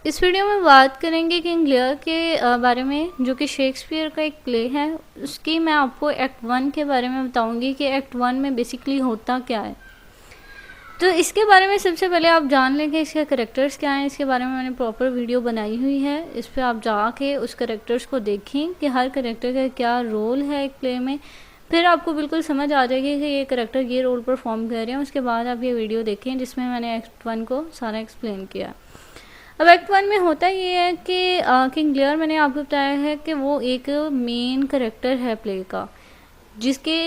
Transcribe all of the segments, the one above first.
इस वीडियो में बात करेंगे किंग लियर के बारे में, जो कि शेक्सपियर का एक प्ले है। उसकी मैं आपको एक्ट 1 के बारे में बताऊंगी कि एक्ट 1 में बेसिकली होता क्या है। तो इसके बारे में सबसे पहले आप जान लें कि इसके करेक्टर्स क्या हैं। इसके बारे में मैंने प्रॉपर वीडियो बनाई हुई है, इस पर आप जाके उस करेक्टर्स को देखें कि हर करेक्टर का क्या रोल है एक प्ले में। फिर आपको बिल्कुल समझ आ जाएगी कि ये करेक्टर ये रोल परफॉर्म कर रहे हैं। उसके बाद आप ये वीडियो देखें जिसमें मैंने एक्ट 1 को सारा एक्सप्लेन किया। अब एक्ट 1 में होता ये है कि किंग लियर, मैंने आपको बताया है कि वो एक मेन करेक्टर है प्ले का, जिसके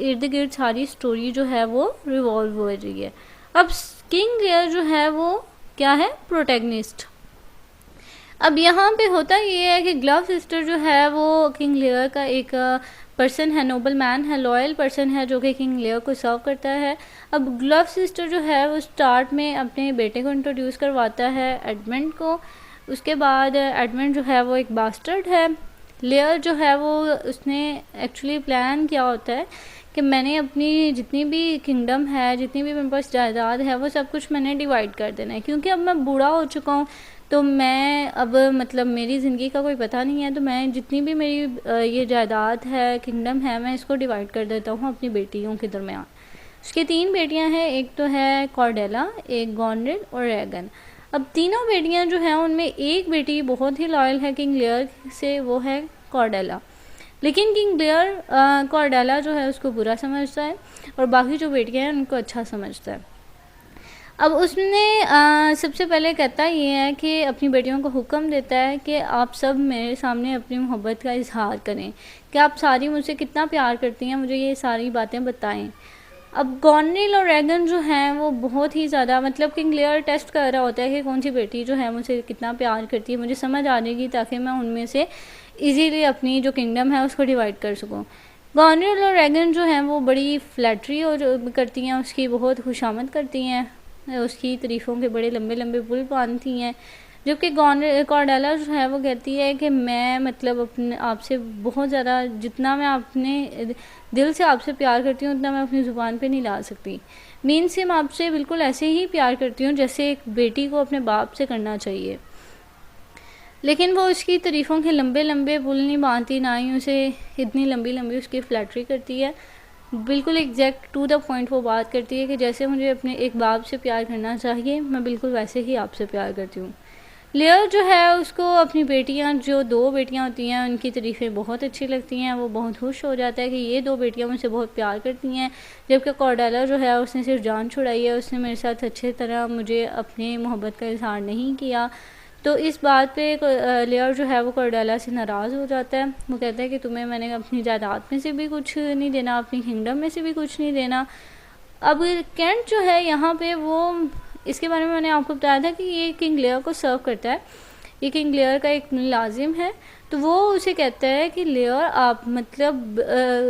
इर्द गिर्द सारी स्टोरी जो है वो रिवॉल्व हो रही है। अब किंग लियर जो है वो क्या है, प्रोटैगनिस्ट। अब यहाँ पे होता ये है कि ग्लव सिस्टर जो है वो किंग लियर का एक पर्सन है, नोबल मैन है, लॉयल पर्सन है, जो कि किंग लियर को सर्व करता है। अब ग्लव सिस्टर जो है वो स्टार्ट में अपने बेटे को इंट्रोड्यूस करवाता है, एडमंड को। उसके बाद एडमंड जो है वो एक बास्टर्ड है। लियर जो है वो उसने एक्चुअली प्लान किया होता है कि मैंने अपनी जितनी भी किंगडम है, जितनी भी मेरे पास जायदाद है, वो सब कुछ मैंने डिवाइड कर देना है, क्योंकि अब मैं बूढ़ा हो चुका हूँ। तो मैं अब मतलब मेरी ज़िंदगी का कोई पता नहीं है, तो मैं जितनी भी मेरी ये जायदाद है, किंगडम है, मैं इसको डिवाइड कर देता हूँ अपनी बेटियों के दरमियान। उसकी 3 बेटियां हैं, एक तो है कॉर्डेला, एक गॉनरिल और रैगन। अब तीनों बेटियां जो हैं उनमें एक बेटी बहुत ही लॉयल है किंग लियर से, वो है कॉर्डेला। लेकिन किंग लियर कॉर्डेला जो है उसको बुरा समझता है और बाकी जो बेटियां हैं उनको अच्छा समझता है। अब उसने सबसे पहले कहता ये है कि अपनी बेटियों को हुक्म देता है कि आप सब मेरे सामने अपनी मोहब्बत का इजहार करें, कि आप सारी मुझसे कितना प्यार करती हैं, मुझे ये सारी बातें बताएं। अब गॉनरिल और रैगन जो हैं वो बहुत ही ज़्यादा, मतलब किंग लियर टेस्ट कर रहा होता है कि कौन सी बेटी जो है मुझसे कितना प्यार करती है, मुझे समझ आ जाएगी ताकि मैं उनमें से इजीली अपनी जो किंगडम है उसको डिवाइड कर सकूं। गॉनरिल और रैगन जो हैं वो बड़ी फ्लैटरी और करती हैं, उसकी बहुत खुशामद करती हैं, उसकी तारीफ़ों के बड़े लंबे लंबे पुल बांधती हैं। जबकि कॉर्डेला जो है वो कहती है कि मैं मतलब अपने आपसे बहुत ज़्यादा, जितना मैं अपने दिल से आपसे प्यार करती हूँ उतना मैं अपनी ज़ुबान पे नहीं ला सकती। मीन से मैं आपसे बिल्कुल ऐसे ही प्यार करती हूँ जैसे एक बेटी को अपने बाप से करना चाहिए। लेकिन वो उसकी तारीफ़ों के लंबे लंबे पुल नहीं बांधती, ना ही उसे इतनी लंबी लंबी उसकी फ्लैटरी करती है। बिल्कुल एग्जैक्ट टू द पॉइंट वो बात करती है कि जैसे मुझे अपने एक बाप से प्यार करना चाहिए, मैं बिल्कुल वैसे ही आपसे प्यार करती हूँ। लियर जो है उसको अपनी बेटियां, जो 2 बेटियां होती हैं, उनकी तारीफ़ें बहुत अच्छी लगती हैं। वो बहुत खुश हो जाता है कि ये 2 बेटियां मुझसे बहुत प्यार करती हैं। जबकि कॉर्डेला जो है उसने सिर्फ जान छुड़ाई है, उसने मेरे साथ अच्छी तरह मुझे अपनी मोहब्बत का इजहार नहीं किया। तो इस बात पे लियर जो है वो कॉर्डेला से नाराज़ हो जाता है। वो कहता है कि तुम्हें मैंने अपनी जायदाद में से भी कुछ नहीं देना, अपनी किंगडम में से भी कुछ नहीं देना। अब केंट जो है यहाँ पे, वो इसके बारे में मैंने आपको बताया था कि ये किंग लियर को सर्व करता है, ये किंग लियर का एक मुलाजिम है। तो वो उसे कहता है कि लियर आप मतलब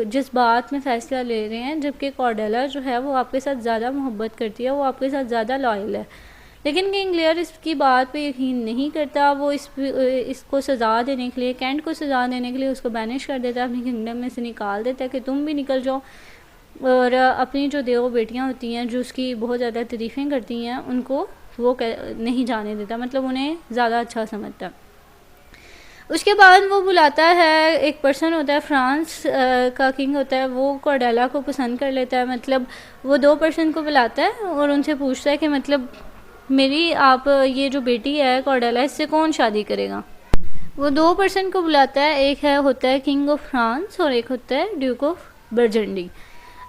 जिस बात में फ़ैसला ले रहे हैं, जबकि कॉर्डेला जो है वो आपके साथ ज़्यादा मोहब्बत करती है, वो आपके साथ ज़्यादा लॉयल है। लेकिन किंग लियर इसकी बात पे यकीन नहीं करता। वो इसको सज़ा देने के लिए, केंट को सज़ा देने के लिए उसको बैनिश कर देता है, अपनी किंगडम में से निकाल देता है कि तुम भी निकल जाओ। और अपनी जो 2 बेटियां होती हैं जो उसकी बहुत ज़्यादा तारीफ़ें करती हैं, उनको वो नहीं जाने देता, मतलब उन्हें ज़्यादा अच्छा समझता। उसके बाद वो बुलाता है, एक पर्सन होता है, फ्रांस का किंग होता है, वो कॉर्डेला को पसंद कर लेता है। मतलब वो 2 पर्सन को बुलाता है और उनसे पूछता है कि मतलब मेरी आप ये जो बेटी है कॉर्डेला, इससे कौन शादी करेगा। वो 2 पर्सन को बुलाता है, एक है होता है किंग ऑफ फ्रांस और एक होता है ड्यूक ऑफ बर्गंडी।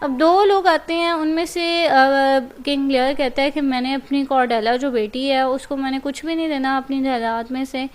अब 2 लोग आते हैं, उनमें से किंग लियर कहता है कि मैंने अपनी कॉर्डेला जो बेटी है उसको मैंने कुछ भी नहीं देना अपनी जायदाद में से,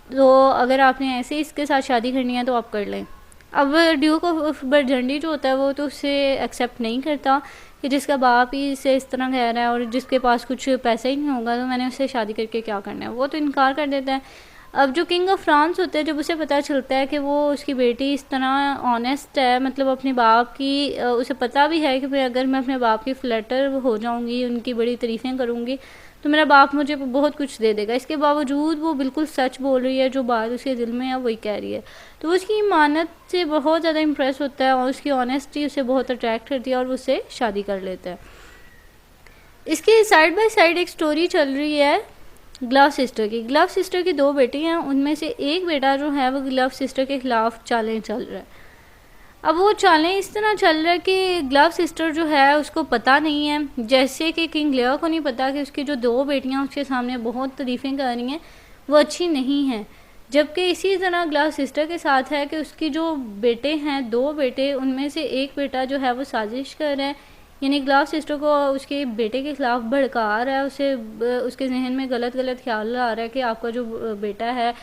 तो अगर आपने ऐसे इसके साथ शादी करनी है तो आप कर लें। अब ड्यूक ऑफ बर्गंडी जो होता है वो तो उसे एक्सेप्ट नहीं करता कि जिसका बाप ही इसे इस तरह कह रहा है और जिसके पास कुछ पैसा ही नहीं होगा तो मैंने उससे शादी करके क्या करना है, वो तो इनकार कर देता है। अब जो किंग ऑफ फ्रांस होता है, जब उसे पता चलता है कि वो उसकी बेटी इस तरह ऑनेस्ट है, मतलब अपने बाप की उसे पता भी है कि अगर मैं अपने बाप की फ्लैटर हो जाऊंगी, उनकी बड़ी तारीफ़ें करूंगी तो मेरा बाप मुझे बहुत कुछ दे देगा, इसके बावजूद वो बिल्कुल सच बोल रही है, जो बात उसके दिल में है वही कह रही है। तो वो उसकी ईमानत से बहुत ज़्यादा इम्प्रेस होता है और उसकी ऑनेस्टी उसे बहुत अट्रैक्ट करती है और वो उससे शादी कर लेता है। इसके साइड बाय साइड एक स्टोरी चल रही है ग्लव सिस्टर की दो बेटी हैं, उनमें से एक बेटा जो है वो ग्लव सिस्टर के खिलाफ चालें चल रहा है। अब वो चालें इस तरह चल रहा है कि ग्लव सिस्टर जो है उसको पता नहीं है, जैसे कि किंग लियर को नहीं पता कि उसकी जो दो बेटियां उसके सामने बहुत तारीफ़ें कर रही हैं वो अच्छी नहीं हैं। जबकि इसी तरह ग्लव सिस्टर के साथ है कि उसकी जो बेटे हैं, दो बेटे, उनमें से एक बेटा जो है वो साजिश कर रहा है, यानी ग्लव सिस्टर को उसके बेटे के खिलाफ भड़का रहा है, उसे उसके जहन में गलत ख्याल आ रहा है कि आपका जो बेटा है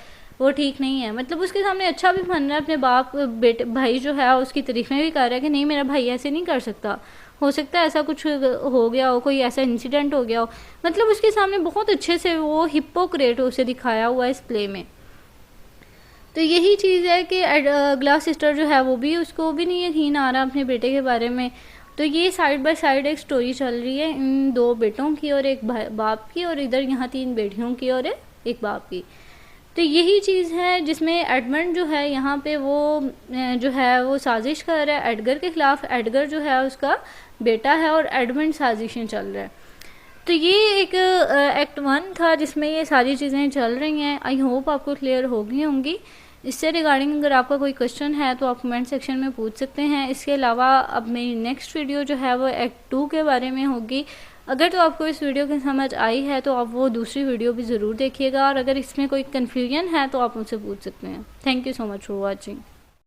वो ठीक नहीं है। मतलब उसके सामने अच्छा भी बन रहा है, अपने बाप बेटे भाई जो है उसकी तारीफ़ें भी कर रहा है कि नहीं मेरा भाई ऐसे नहीं कर सकता, हो सकता है ऐसा कुछ हो गया हो, कोई ऐसा इंसिडेंट हो गया हो। मतलब उसके सामने बहुत अच्छे से वो हिपोक्रेट उसे दिखाया हुआ है इस प्ले में। तो यही चीज़ है कि ग्लव सिस्टर जो है वो भी, उसको भी नहीं यकीन आ रहा अपने बेटे के बारे में। तो ये साइड बाय साइड एक स्टोरी चल रही है इन दो बेटों की और एक बाप की, और इधर यहाँ तीन बेटियों की और एक बाप की। तो यही चीज़ है जिसमें एडमंड जो है यहाँ पे वो जो है वो साजिश कर रहा है एडगर के ख़िलाफ़। एडगर जो है उसका बेटा है और एडमंड साजिशें चल रहा है। तो ये एक एक्ट 1 था जिसमें ये सारी चीज़ें चल रही हैं। आई होप आपको क्लियर हो गई होंगी। इससे रिगार्डिंग अगर आपका कोई क्वेश्चन है तो आप कमेंट सेक्शन में पूछ सकते हैं। इसके अलावा अब मेरी नेक्स्ट वीडियो जो है वो एक्ट 2 के बारे में होगी। अगर तो आपको इस वीडियो की समझ आई है तो आप वो दूसरी वीडियो भी ज़रूर देखिएगा, और अगर इसमें कोई कन्फ्यूजन है तो आप मुझसे पूछ सकते हैं। Thank you so much for watching.